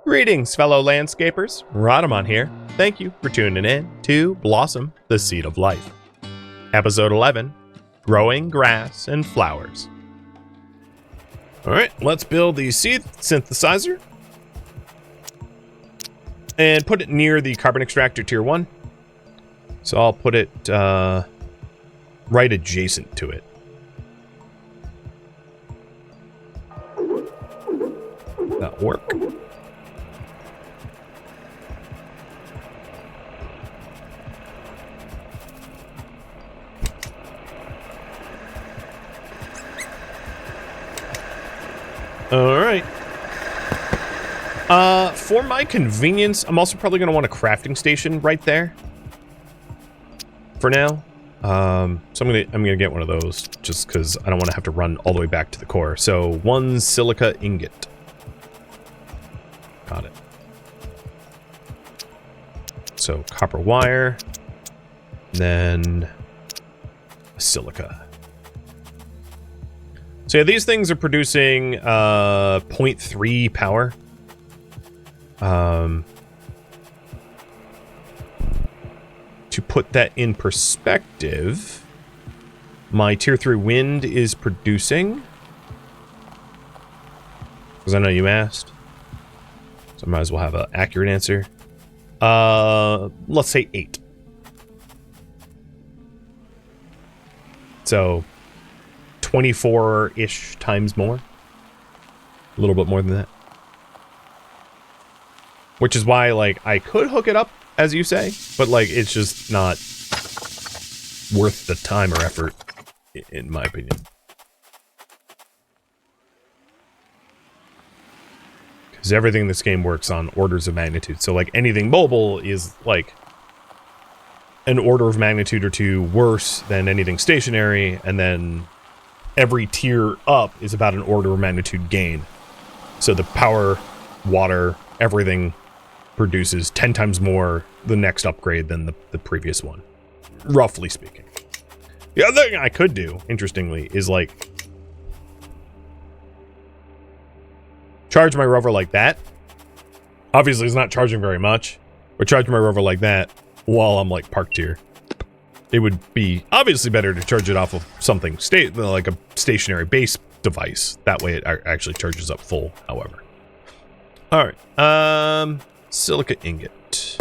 Greetings, fellow landscapers. Rodamon here. Thank you for tuning in to Blossom, the Seed of Life. Episode 11, Growing Grass and Flowers. Alright, let's build the seed synthesizer. And put it near the carbon extractor tier 1. So I'll put it right adjacent to it. That'll work. Alright. For my convenience, I'm also probably going to want a crafting station right there. For now. So I'm gonna get one of those, just because I don't want to have to run all the way back to the core. So, 1 silica ingot. Got it. So, copper wire. Then, silica. So yeah, these things are producing 0.3 power. To put that in perspective, my tier 3 wind is producing, because I know you asked, so I might as well have an accurate answer. Let's say 8. So 24-ish times more. A little bit more than that. Which is why, like, I could hook it up, as you say, but, like, it's just not worth the time or effort, in my opinion. Because everything in this game works on orders of magnitude. So, like, anything mobile is, like, an order of magnitude or two worse than anything stationary, and then every tier up is about an order of magnitude gain. So the power, water, everything produces 10 times more the next upgrade than the previous one, roughly speaking. The other thing I could do, interestingly, is like charge my rover like that. Obviously, it's not charging very much, but charge my rover like that while I'm like parked here. It would be obviously better to charge it off of something like a stationary base device. That way, it actually charges up full. However, all right. Silica ingot.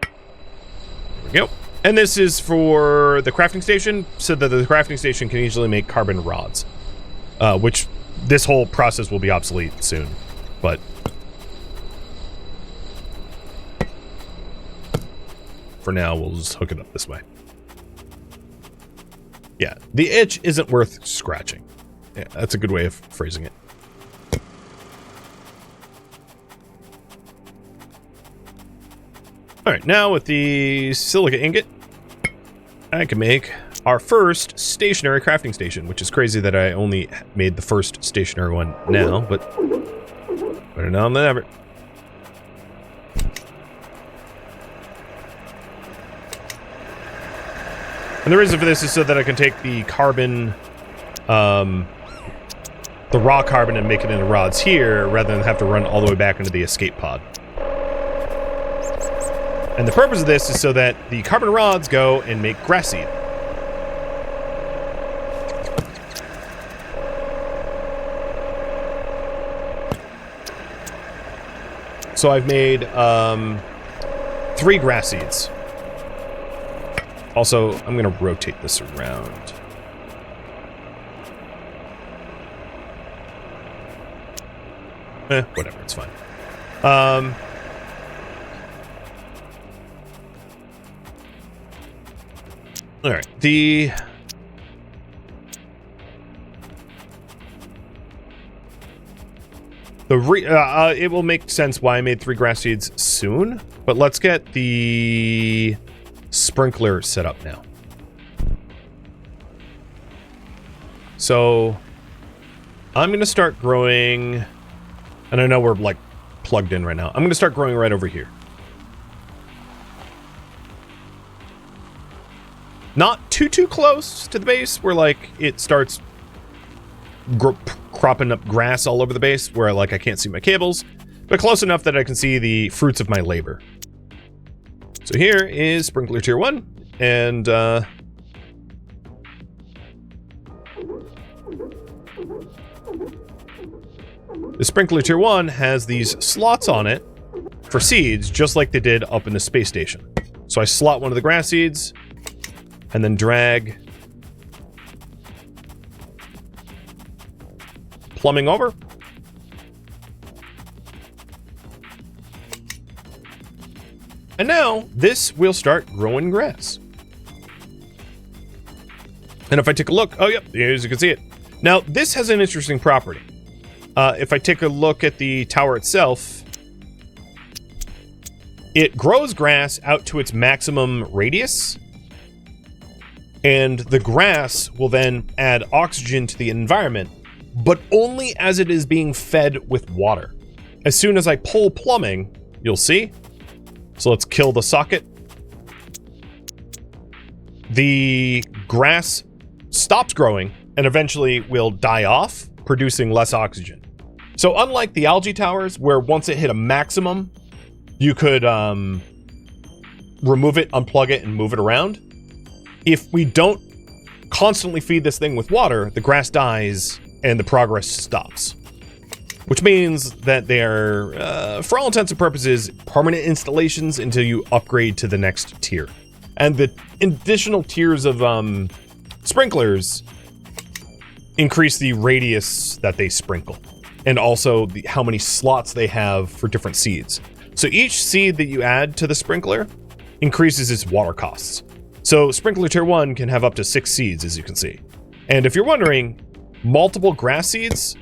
There we go. And this is for the crafting station, so that the crafting station can easily make carbon rods. Which this whole process will be obsolete soon. But for now, we'll just hook it up this way. Yeah, the itch isn't worth scratching. Yeah, that's a good way of phrasing it. Alright, now with the silica ingot, I can make our first stationary crafting station, which is crazy that I only made the first stationary one now, but better now than ever. And the reason for this is so that I can take the carbon, the raw carbon, and make it into rods here, rather than have to run all the way back into the escape pod. And the purpose of this is so that the carbon rods go and make grass seed. So I've made 3 grass seeds. Also, I'm going to rotate this around. Whatever, it's fine. All right, it will make sense why I made 3 grass seeds soon, but let's get the sprinkler set up now. So I'm going to start growing, and I know we're like plugged in right now. I'm going to start growing right over here. Not too close to the base where like it starts cropping up grass all over the base where like I can't see my cables, but close enough that I can see the fruits of my labor. So here is sprinkler tier 1, and the sprinkler tier 1 has these slots on it for seeds, just like they did up in the space station. So I slot one of the grass seeds, and then drag plumbing over. And now this will start growing grass. And if I take a look, oh yep, as you can see it. Now this has an interesting property. If I take a look at the tower itself, it grows grass out to its maximum radius, and the grass will then add oxygen to the environment, but only as it is being fed with water. As soon as I pull plumbing, you'll see. So let's kill the socket. The grass stops growing and eventually will die off, producing less oxygen. So unlike the algae towers, where once it hit a maximum, you could remove it, unplug it, and move it around. If we don't constantly feed this thing with water, the grass dies and the progress stops. Which means that they're, for all intents and purposes, permanent installations until you upgrade to the next tier. And the additional tiers of sprinklers increase the radius that they sprinkle, and also how many slots they have for different seeds. So each seed that you add to the sprinkler increases its water costs. So sprinkler tier 1 can have up to 6 seeds, as you can see. And if you're wondering, multiple grass seeds,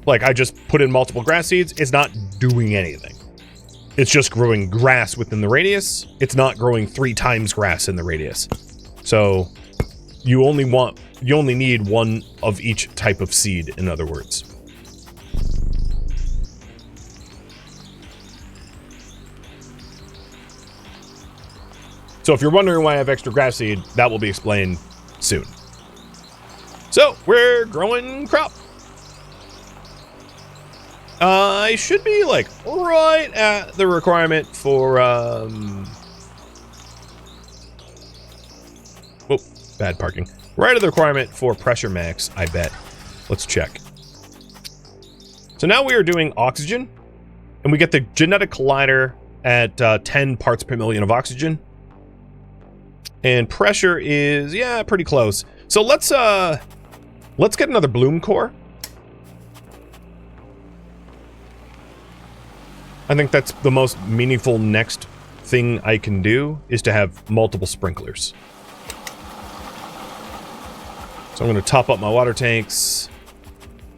like I just put in multiple grass seeds, it's not doing anything. It's just growing grass within the radius. It's not growing 3 times grass in the radius. So you only need one of each type of seed, in other words. So if you're wondering why I have extra grass seed, that will be explained soon. So we're growing crop. I should be like right at the requirement for oh, bad parking. Right at the requirement for pressure max, I bet. Let's check. So now we are doing oxygen, and we get the genetic collider at 10 parts per million of oxygen. And pressure is, yeah, pretty close. So let's get another bloom core. I think that's the most meaningful next thing I can do, is to have multiple sprinklers. So I'm going to top up my water tanks,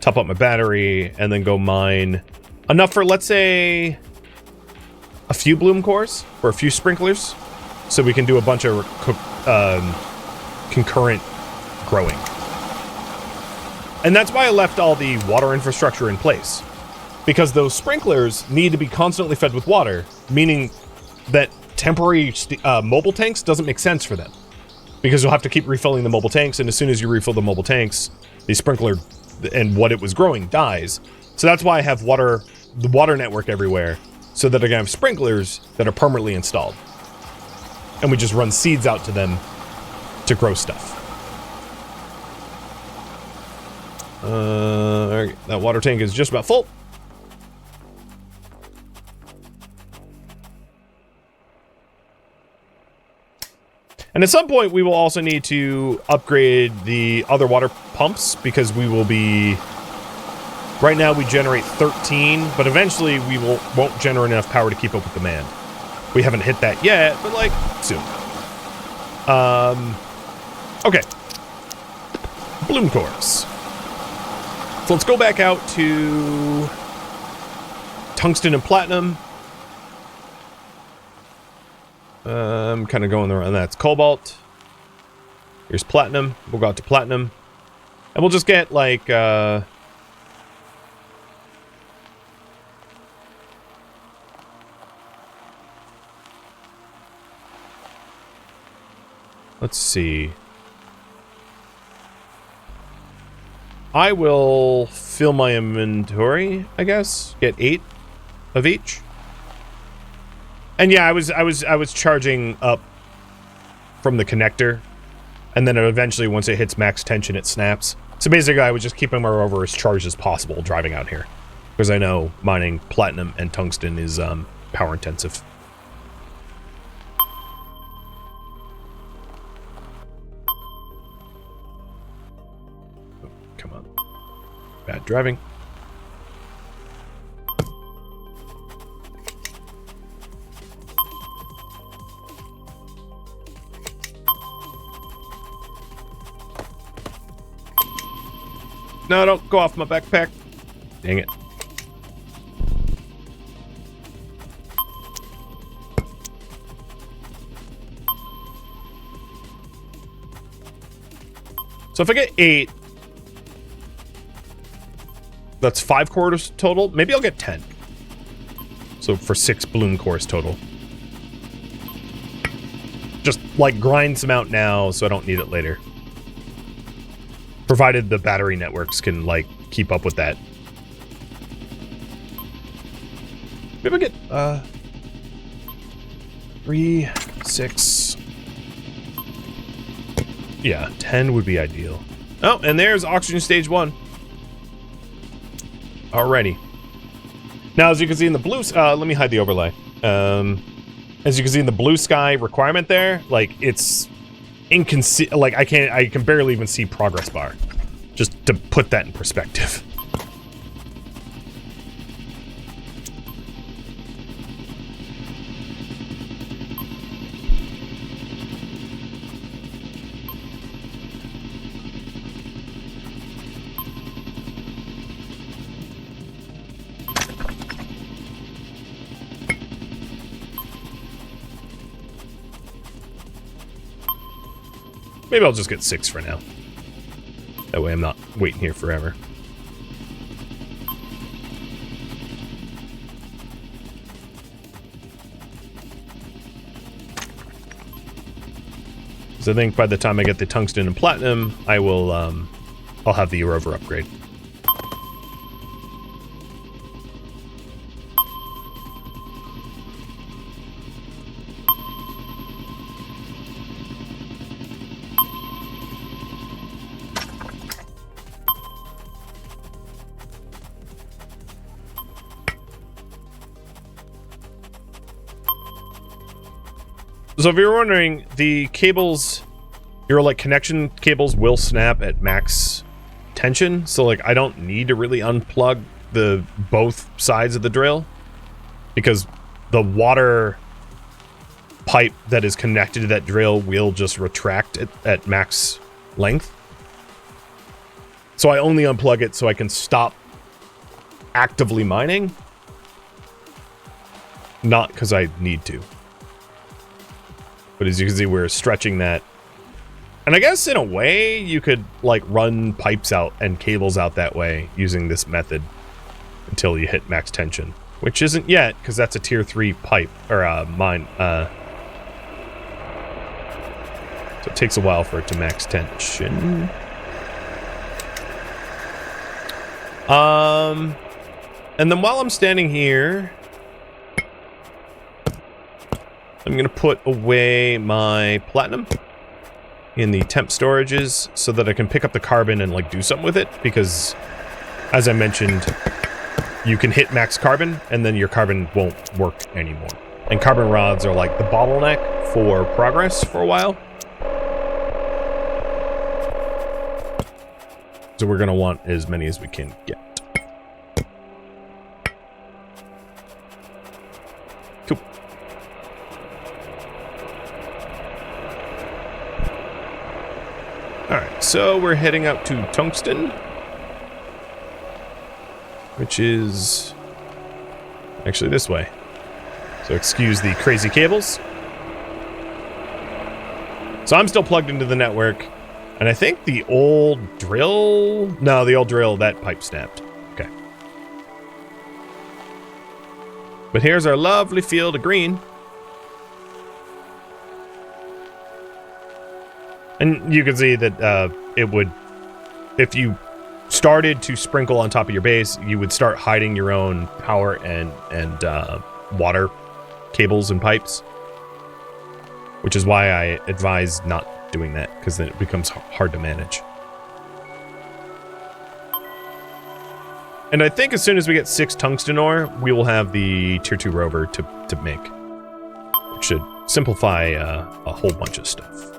top up my battery, and then go mine enough for, let's say, a few bloom cores or a few sprinklers, so we can do a bunch of concurrent growing. And that's why I left all the water infrastructure in place. Because those sprinklers need to be constantly fed with water, meaning that temporary mobile tanks doesn't make sense for them. Because you'll have to keep refilling the mobile tanks, and as soon as you refill the mobile tanks, the sprinkler and what it was growing dies. So that's why I have the water network everywhere, so that I can have sprinklers that are permanently installed. And we just run seeds out to them to grow stuff. Alright, that water tank is just about full. And at some point, we will also need to upgrade the other water pumps, because we will be... Right now, we generate 13, but eventually we won't generate enough power to keep up with demand. We haven't hit that yet, but, like, soon. Okay. Bloom cores. So let's go back out to tungsten and platinum. I'm kind of going around. That's cobalt. Here's platinum. We'll go out to platinum. And we'll just get, like, let's see. I will fill my inventory, I guess. Get 8 of each. And yeah, I was charging up from the connector, and then eventually once it hits max tension it snaps. So basically I was just keeping my rover as charged as possible driving out here, because I know mining platinum and tungsten is power intensive. Oh, come on. Bad driving. No, don't go off my backpack. Dang it. So if I get 8, that's 5 cores total. Maybe I'll get 10. So for 6 bloom cores total. Just like grind some out now so I don't need it later. Provided the battery networks can, like, keep up with that. Maybe I get, 3, 6... Yeah, 10 would be ideal. Oh, and there's oxygen stage 1. Alrighty. Now, as you can see in the blue... let me hide the overlay. As you can see in the blue sky requirement there, like, it's... like I can barely even see progress bar, just to put that in perspective. Maybe I'll just get 6 for now. That way I'm not waiting here forever. So I think by the time I get the tungsten and platinum, I will, I'll have the rover upgrade. So if you're wondering, the cables, your like connection cables will snap at max tension. So like I don't need to really unplug the both sides of the drill, because the water pipe that is connected to that drill will just retract at max length. So I only unplug it so I can stop actively mining, not because I need to. But as you can see, we're stretching that. And I guess in a way, you could like run pipes out and cables out that way using this method until you hit max tension. Which isn't yet, because that's a tier 3 pipe, or mine. So it takes a while for it to max tension. And then while I'm standing here, I'm going to put away my platinum in the temp storages so that I can pick up the carbon and like do something with it, because as I mentioned, you can hit max carbon and then your carbon won't work anymore. And carbon rods are like the bottleneck for progress for a while. So we're going to want as many as we can get. Cool. Alright, so we're heading out to tungsten, which is actually this way. So excuse the crazy cables. So I'm still plugged into the network, and I think the old drill... No, the old drill, that pipe snapped. Okay. But here's our lovely field of green. And you can see that it would, if you started to sprinkle on top of your base, you would start hiding your own power and water cables and pipes, which is why I advise not doing that, because then it becomes hard to manage. And I think as soon as we get 6 tungsten ore, we will have the tier 2 rover to make, which should simplify a whole bunch of stuff.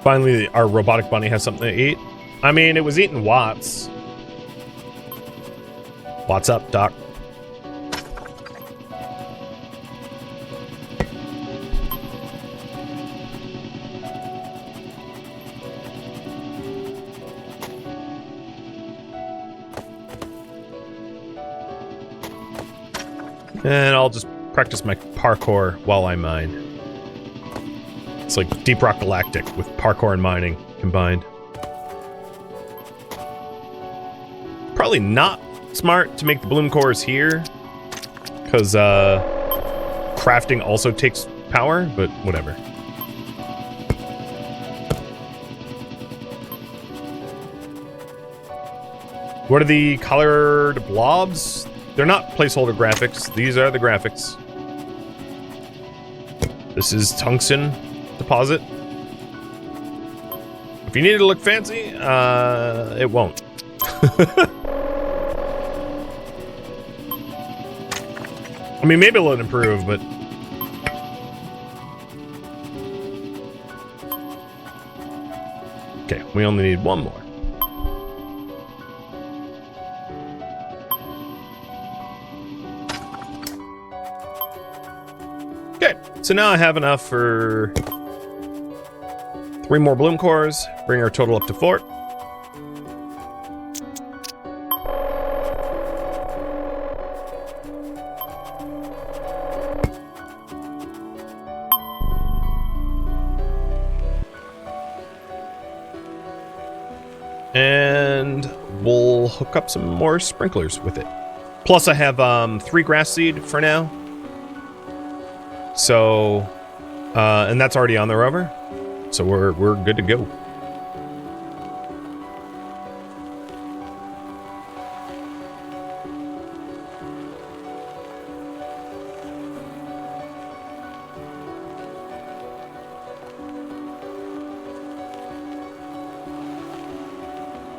Finally, our robotic bunny has something to eat. I mean, it was eating Watts. What's up, Doc? And I'll just practice my parkour while I mine. It's like Deep Rock Galactic with parkour and mining combined. Probably not smart to make the bloom cores here, because crafting also takes power, but whatever. What are the colored blobs? They're not placeholder graphics. These are the graphics. This is tungsten deposit. If you need it to look fancy, it won't. I mean, maybe it'll improve, but... Okay, we only need one more. Okay, so now I have enough for 3 more bloom cores, bring our total up to 4. And we'll hook up some more sprinklers with it. Plus I have 3 grass seed for now. So, and that's already on the rover. So we're good to go.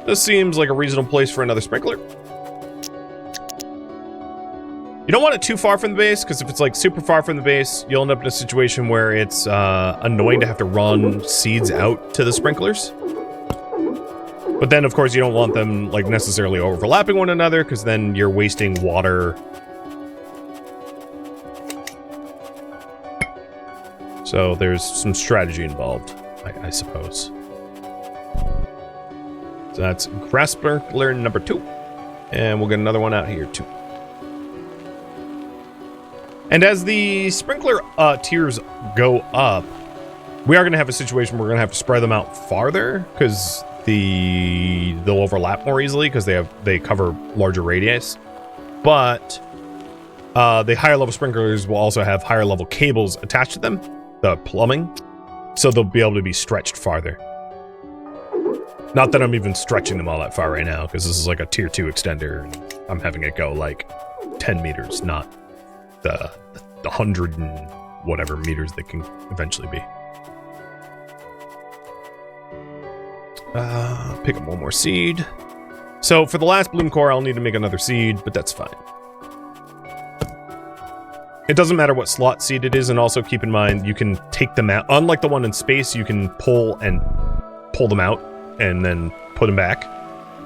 This seems like a reasonable place for another sprinkler. You don't want it too far from the base, because if it's like super far from the base, you'll end up in a situation where it's annoying to have to run seeds out to the sprinklers. But then, of course, you don't want them like necessarily overlapping one another, because then you're wasting water. So there's some strategy involved, I suppose. So that's grass sprinkler number 2. And we'll get another one out here too. And as the sprinkler tiers go up, we are going to have a situation where we're going to have to spread them out farther, because they'll overlap more easily because they cover larger radius. But the higher level sprinklers will also have higher level cables attached to them, the plumbing, so they'll be able to be stretched farther. Not that I'm even stretching them all that far right now, because this is like a tier 2 extender, and I'm having it go like 10 meters, not the 100 and whatever meters they can eventually be. Pick up one more seed. So for the last bloom core, I'll need to make another seed, but that's fine. It doesn't matter what slot seed it is, and also keep in mind you can take them out. Unlike the one in space, you can pull them out and then put them back.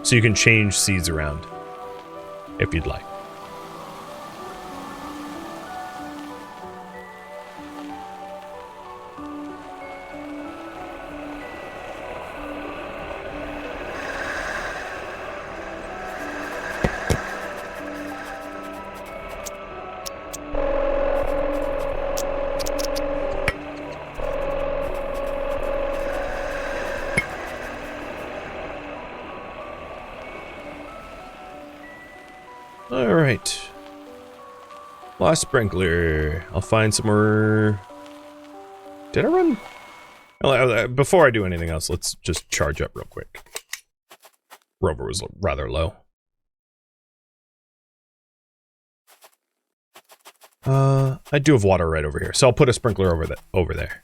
So you can change seeds around if you'd like. Lost sprinkler. I'll find somewhere. Did I run? Before I do anything else, let's just charge up real quick. Rover was rather low. I do have water right over here, so I'll put a sprinkler over there.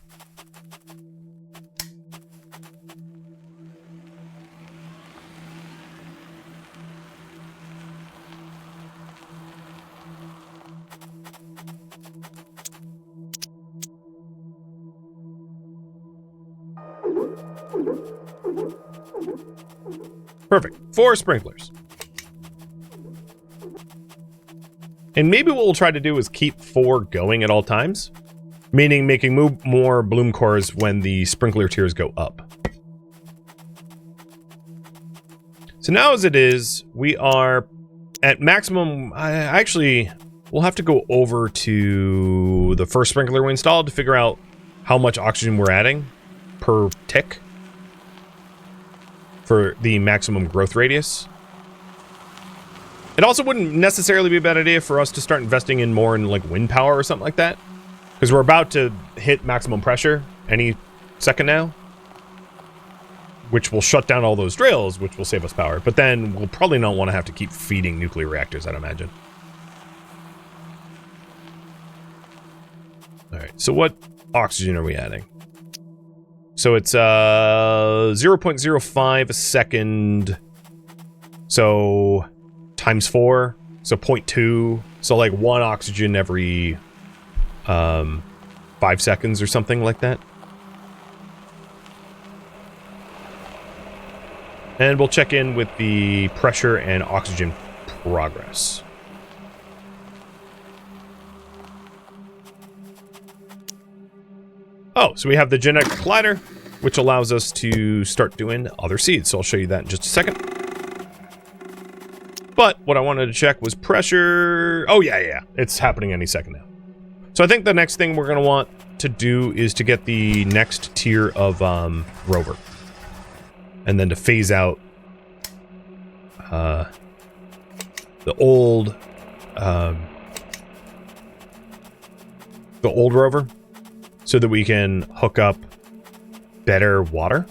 Perfect. 4 sprinklers. And maybe what we'll try to do is keep 4 going at all times, meaning making more bloom cores when the sprinkler tiers go up. So now as it is, we are at maximum. We'll have to go over to the first sprinkler we installed to figure out how much oxygen we're adding per tick for the maximum growth radius. It also wouldn't necessarily be a bad idea for us to start investing in more in like wind power or something like that, because we're about to hit maximum pressure any second now, which will shut down all those drills, which will save us power. But then we'll probably not want to have to keep feeding nuclear reactors, I'd imagine. All right, so what oxygen are we adding? So it's 0.05 a second. So times 4, so 0.2. So like 1 oxygen every 5 seconds or something like that. And we'll check in with the pressure and oxygen progress. Oh, so we have the genetic collider, which allows us to start doing other seeds. So I'll show you that in just a second. But what I wanted to check was pressure. Oh, yeah. It's happening any second now. So I think the next thing we're going to want to do is to get the next tier of rover. And then to phase out the old rover, so that we can hook up better water.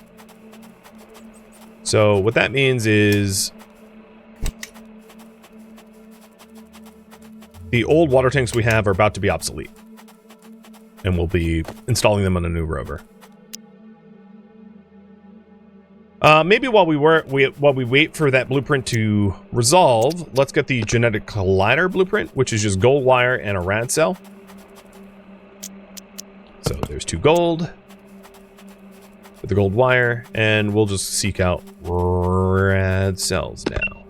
So what that means is the old water tanks we have are about to be obsolete, and we'll be installing them on a new rover. Maybe while we wait for that blueprint to resolve, let's get the genetic collider blueprint, which is just gold wire and a rad cell. So there's 2 gold with the gold wire, and we'll just seek out rad cells now.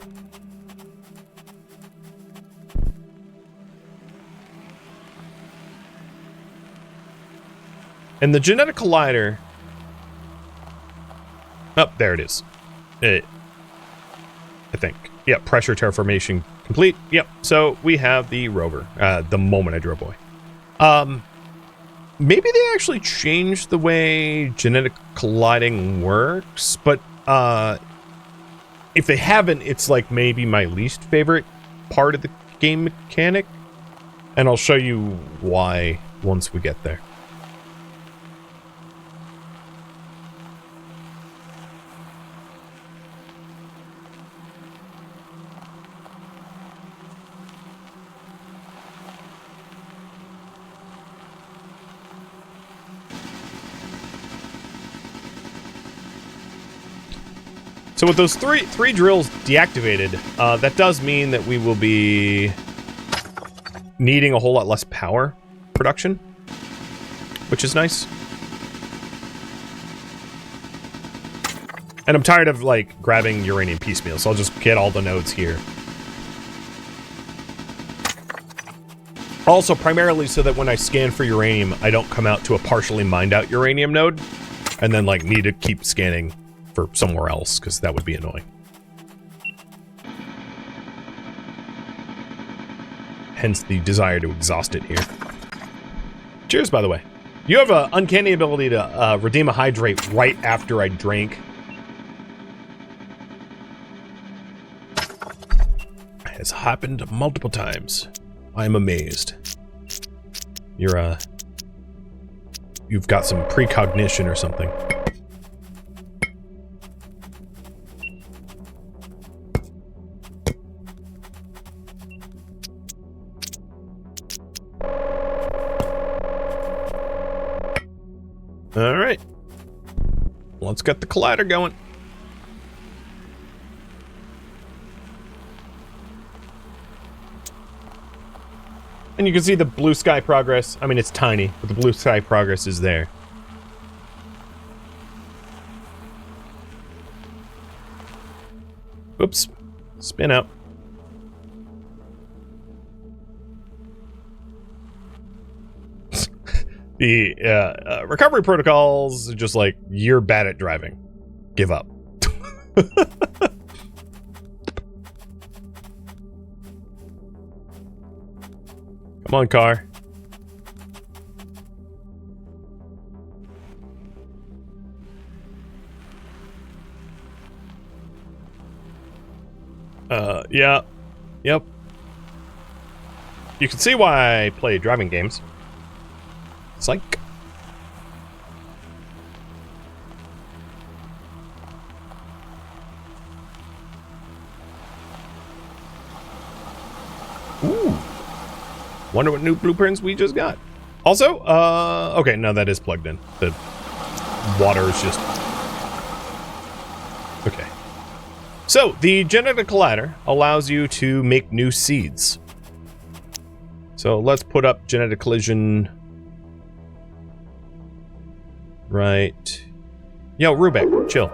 And the genetic collider. Oh, there it is. I think. Yep, pressure terraformation complete. Yep, so we have the rover. The moment I drew a boy. Maybe they actually changed the way genetic colliding works, but if they haven't, it's like maybe my least favorite part of the game mechanic. And I'll show you why once we get there. So with those three drills deactivated, that does mean that we will be needing a whole lot less power production, which is nice. And I'm tired of, like, grabbing uranium piecemeal, so I'll just get all the nodes here. Also, primarily so that when I scan for uranium, I don't come out to a partially mined out uranium node, and then, like, need to keep scanning for somewhere else, because that would be annoying. Hence the desire to exhaust it here. Cheers, by the way. You have an uncanny ability to redeem a hydrate right after I drink. It's happened multiple times. I'm amazed. You've got some precognition or something. All right. Let's get the collider going. And you can see the blue sky progress. I mean, it's tiny, but the blue sky progress is there. Oops. Spin out. The recovery protocols are just like, you're bad at driving. Give up. Come on, car. Yeah. Yep. You can see why I play driving games. Psych. Ooh. Wonder what new blueprints we just got. Also, okay, no, that is plugged in. The water is just... Okay. So, the genetic collider allows you to make new seeds. So, let's put up genetic collision... Right. Yo, Rubik, chill.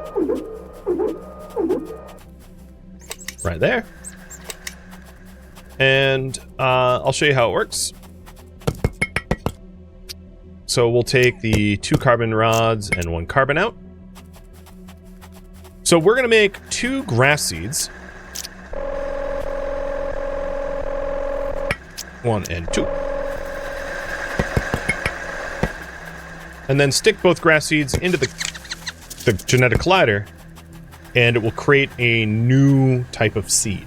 Right there. And I'll show you how it works. So we'll take the 2 carbon rods and 1 carbon out. So we're going to make 2 grass seeds. 1 and 2. And then stick both grass seeds into the genetic collider, and it will create a new type of seed.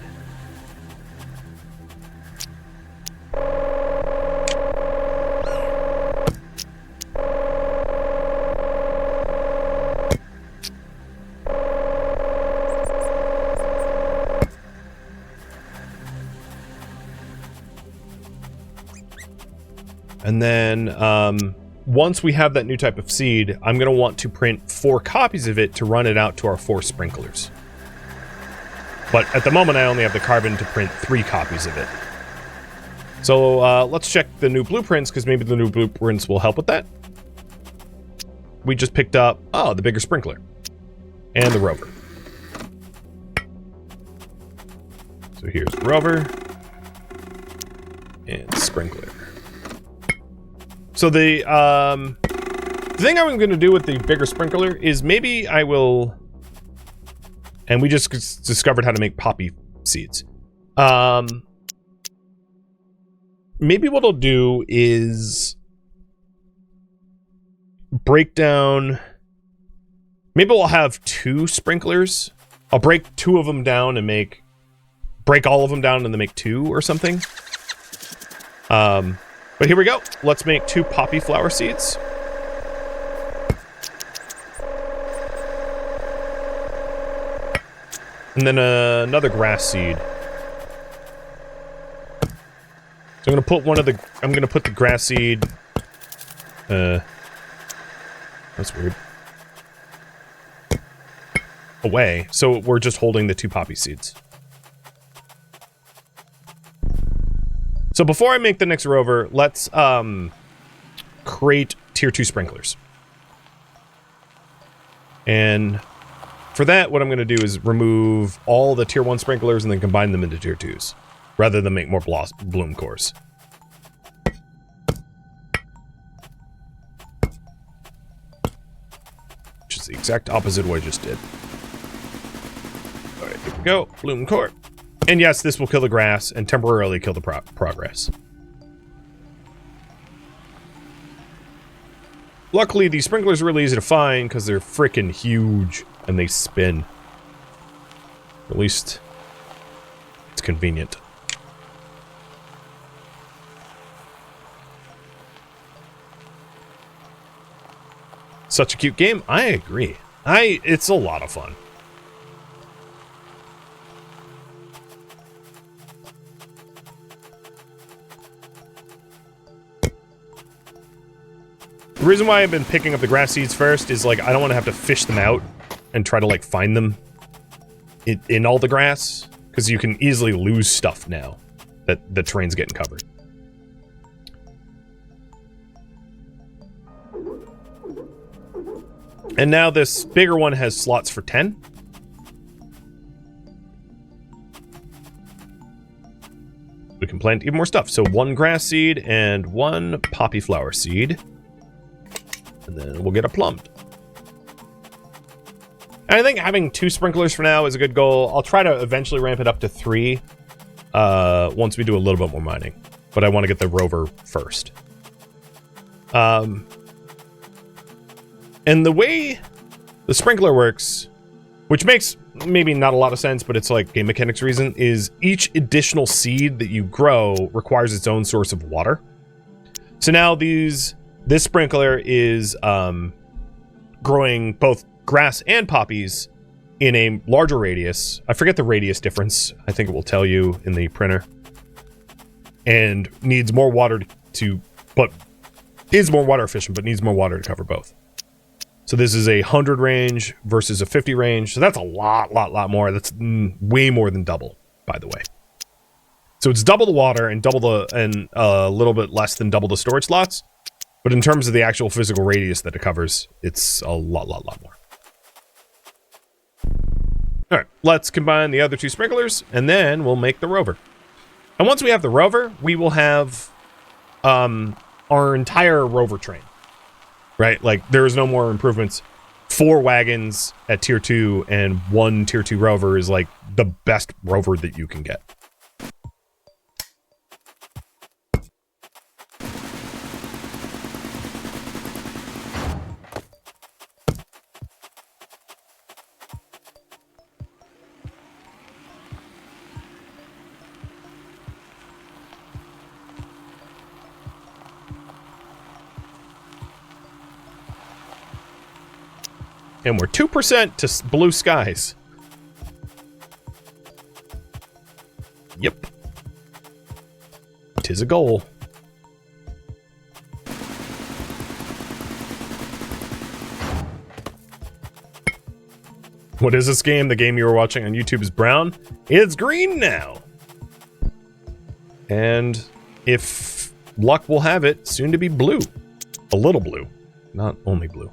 And then, once we have that new type of seed, I'm going to want to print 4 copies of it to run it out to our 4 sprinklers. But at the moment, I only have the carbon to print 3 copies of it. So let's check the new blueprints, because maybe the new blueprints will help with that. We just picked up, the bigger sprinkler. And the rover. So here's the rover. And sprinkler. So the thing I'm going to do with the bigger sprinkler is maybe I will... And we just discovered how to make poppy seeds. Maybe what I'll do is break down... Maybe we'll have 2 sprinklers. I'll break 2 of them down and break all of them down and then make 2 or something. But here we go. Let's make 2 poppy flower seeds. And then another grass seed. So I'm gonna put the grass seed. That's weird. Away. So we're just holding the 2 poppy seeds. So before I make the next rover, let's create tier 2 sprinklers. And for that, what I'm going to do is remove all the tier 1 sprinklers and then combine them into tier 2s, rather than make more bloom cores. Which is the exact opposite of what I just did. Alright, here we go. Bloom core. And yes, this will kill the grass and temporarily kill the progress. Luckily, these sprinklers are really easy to find because they're freaking huge and they spin. At least, it's convenient. Such a cute game. I agree. It's a lot of fun. The reason why I've been picking up the grass seeds first is, like, I don't want to have to fish them out and try to, like, find them in all the grass, because you can easily lose stuff now that the terrain's getting covered. And now this bigger one has slots for 10. We can plant even more stuff. So 1 grass seed and 1 poppy flower seed. And then we'll get a plum. And I think having 2 sprinklers for now is a good goal. I'll try to eventually ramp it up to 3 once we do a little bit more mining. But I want to get the rover first. And the way the sprinkler works, which makes maybe not a lot of sense, but it's like game mechanics reason, is each additional seed that you grow requires its own source of water. So now this sprinkler is growing both grass and poppies in a larger radius. I forget the radius difference. I think it will tell you in the printer. And needs more water but is more water efficient, but needs more water to cover both. So this is a 100 range versus a 50 range. So that's a lot more. That's way more than double, by the way. So it's double the water and a little bit less than double the storage slots. But in terms of the actual physical radius that it covers, it's a lot more. All right, let's combine the other 2 sprinklers, and then we'll make the rover. And once we have the rover, we will have our entire rover train. Right? Like, there is no more improvements. 4 wagons at tier 2 and 1 tier 2 rover is like the best rover that you can get. And we're 2% to blue skies. Yep. 'Tis a goal. What is this game? The game you were watching on YouTube is brown. It's green now. And if luck will have it, soon to be blue. A little blue, not only blue.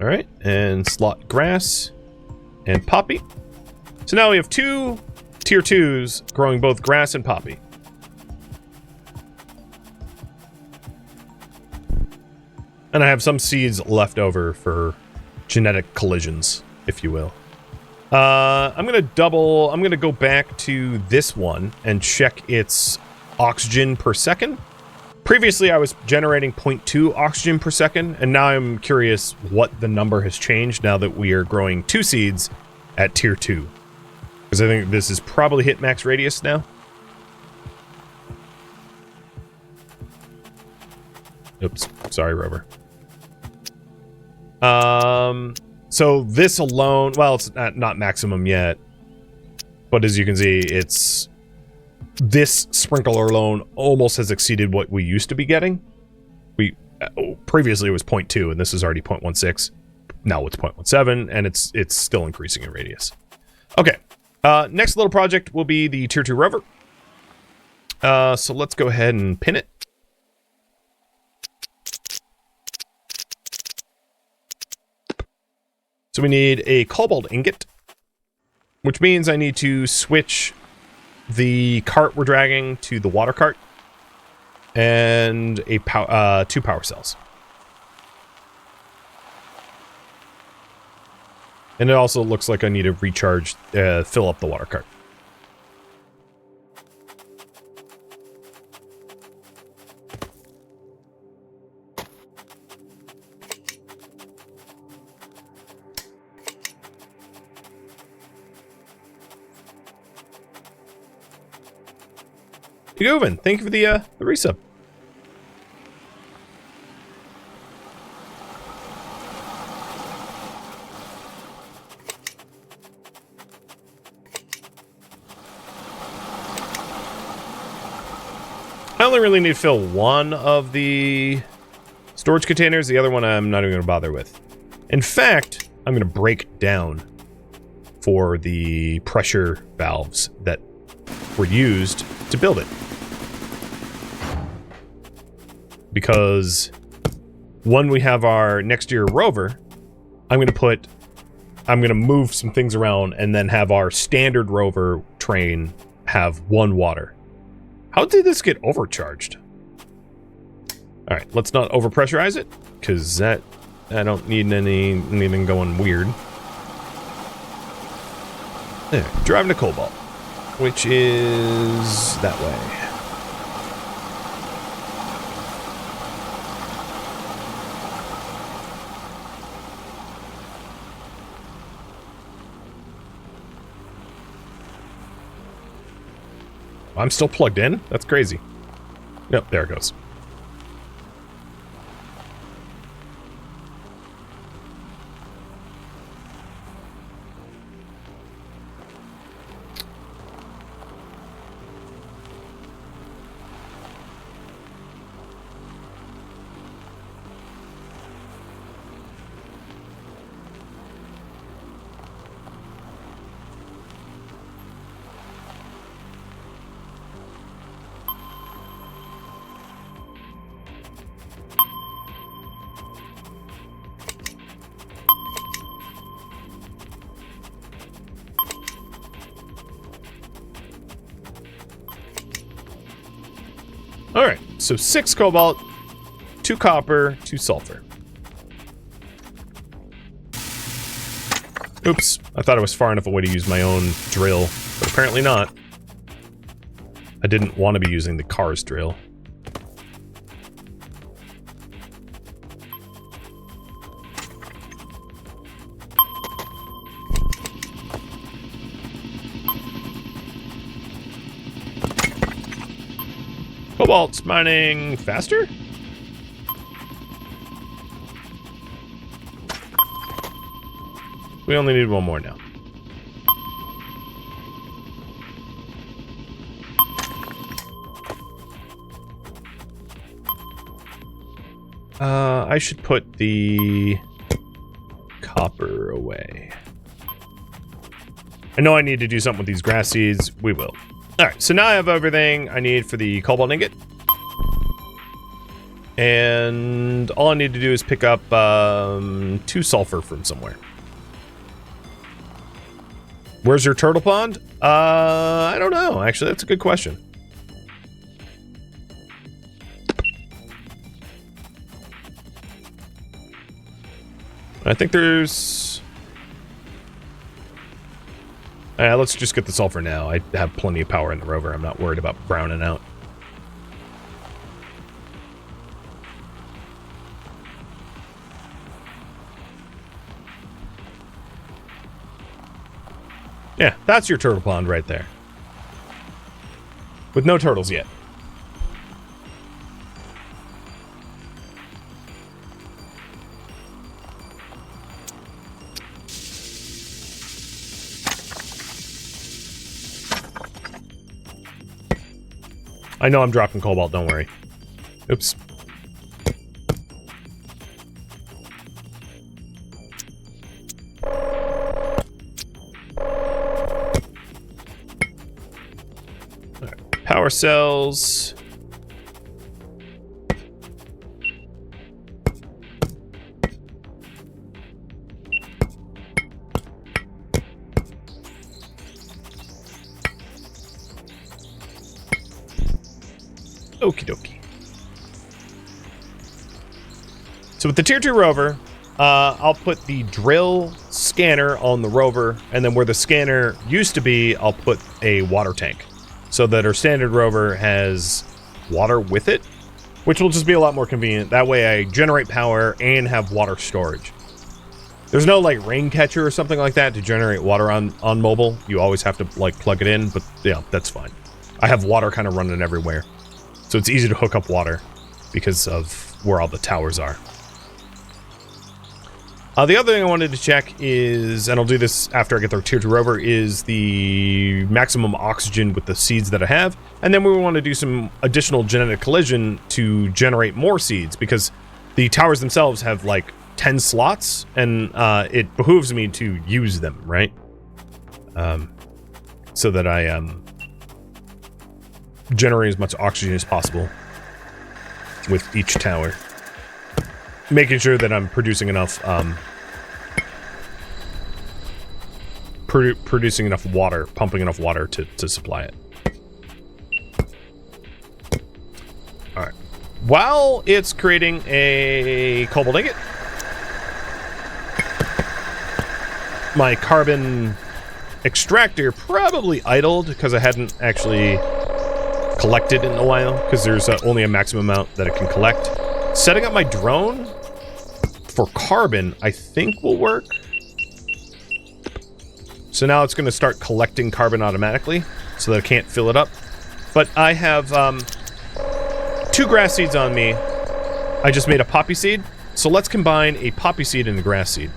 All right, and slot grass and poppy. So now we have 2 tier 2s growing both grass and poppy. And I have some seeds left over for genetic collisions, if you will. I'm gonna go back to this one and check its oxygen per second. Previously, I was generating 0.2 oxygen per second, and now I'm curious what the number has changed now that we are growing 2 seeds at tier 2. Because I think this is probably hit max radius now. Oops, sorry, rover. So this alone, well, it's not maximum yet, but as you can see, this sprinkler alone almost has exceeded what we used to be getting. Previously it was 0.2, and this is already 0.16. Now it's 0.17, and it's still increasing in radius. Okay, next little project will be the tier 2 rover. So let's go ahead and pin it. So we need a cobalt ingot, which means I need to switch the cart we're dragging to the water cart, and 2 power cells. And it also looks like I need to recharge, fill up the water cart. McGovan, thank you for the resub. I only really need to fill one of the storage containers. The other one I'm not even going to bother with. In fact, I'm going to break down for the pressure valves that were used to build it. Because when we have our next year rover, I'm going to move some things around and then have our standard rover train have one water. How did this get overcharged? All right, let's not overpressurize it, because I don't need anything going weird. There, driving to Cobalt, which is that way. I'm still plugged in? That's crazy. Yep, there it goes. Alright, so 6 cobalt, 2 copper, 2 sulfur. Oops, I thought it was far enough away to use my own drill, but apparently not. I didn't want to be using the car's drill. Cobalt's mining faster? We only need one more now. I should put the copper away. I know I need to do something with these grass seeds. We will. Alright, so now I have everything I need for the cobalt ingot. And all I need to do is pick up 2 sulfur from somewhere. Where's your turtle pond? I don't know. Actually, that's a good question. I think there's... let's just get the sulfur now. I have plenty of power in the rover. I'm not worried about browning out. Yeah, that's your turtle pond right there. With no turtles yet. I know I'm dropping cobalt, don't worry. Oops. Alright, power cells. Okie dokie. So with the tier 2 rover, I'll put the drill scanner on the rover, and then where the scanner used to be, I'll put a water tank. So that our standard rover has water with it, which will just be a lot more convenient. That way I generate power and have water storage. There's no like rain catcher or something like that to generate water on mobile. You always have to like plug it in, but yeah, that's fine. I have water kind of running everywhere. So it's easy to hook up water because of where all the towers are. The other thing I wanted to check is, and I'll do this after I get the tier 2 rover, is the maximum oxygen with the seeds that I have. And then we want to do some additional genetic collision to generate more seeds, because the towers themselves have like 10 slots, and it behooves me to use them, right? So that I generate as much oxygen as possible with each tower. Making sure that I'm producing enough producing enough water, pumping enough water to supply it. All right. While it's creating a cobalt ingot, my carbon extractor probably idled because I hadn't actually collected in a while, because there's only a maximum amount that it can collect. Setting up my drone for carbon, I think, will work. So now it's going to start collecting carbon automatically, so that I can't fill it up. But I have 2 grass seeds on me. I just made a poppy seed, so let's combine a poppy seed and a grass seed.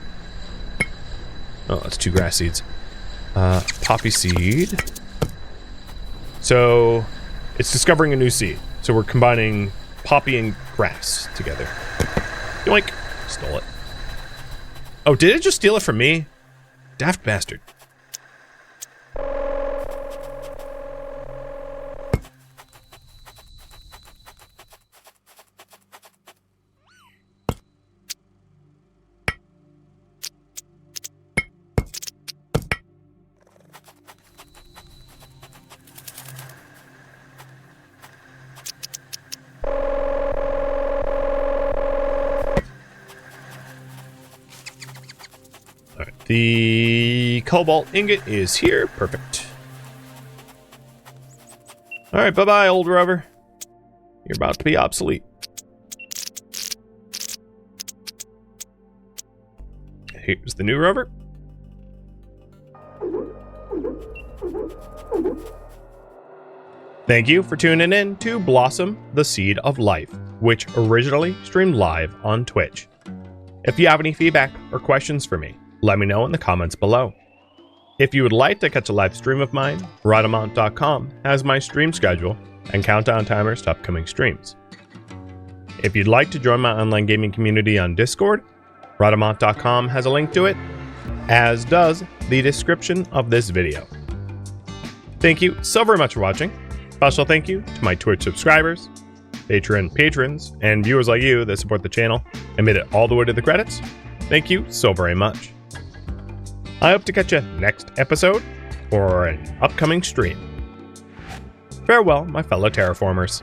Oh, that's 2 grass seeds. Poppy seed. So it's discovering a new seed. So we're combining poppy and grass together. Yoink. Stole it. Oh, did it just steal it from me? Daft bastard. The cobalt ingot is here. Perfect. Alright, bye-bye, old rover. You're about to be obsolete. Here's the new rover. Thank you for tuning in to Blossom, the Seed of Life, which originally streamed live on Twitch. If you have any feedback or questions for me, let me know in the comments below. If you would like to catch a live stream of mine, Rhydamant.com has my stream schedule and countdown timers to upcoming streams. If you'd like to join my online gaming community on Discord, Rhydamant.com has a link to it, as does the description of this video. Thank you so very much for watching. Special thank you to my Twitch subscribers, patrons, and viewers like you that support the channel and made it all the way to the credits. Thank you so very much. I hope to catch you next episode or an upcoming stream. Farewell, my fellow terraformers.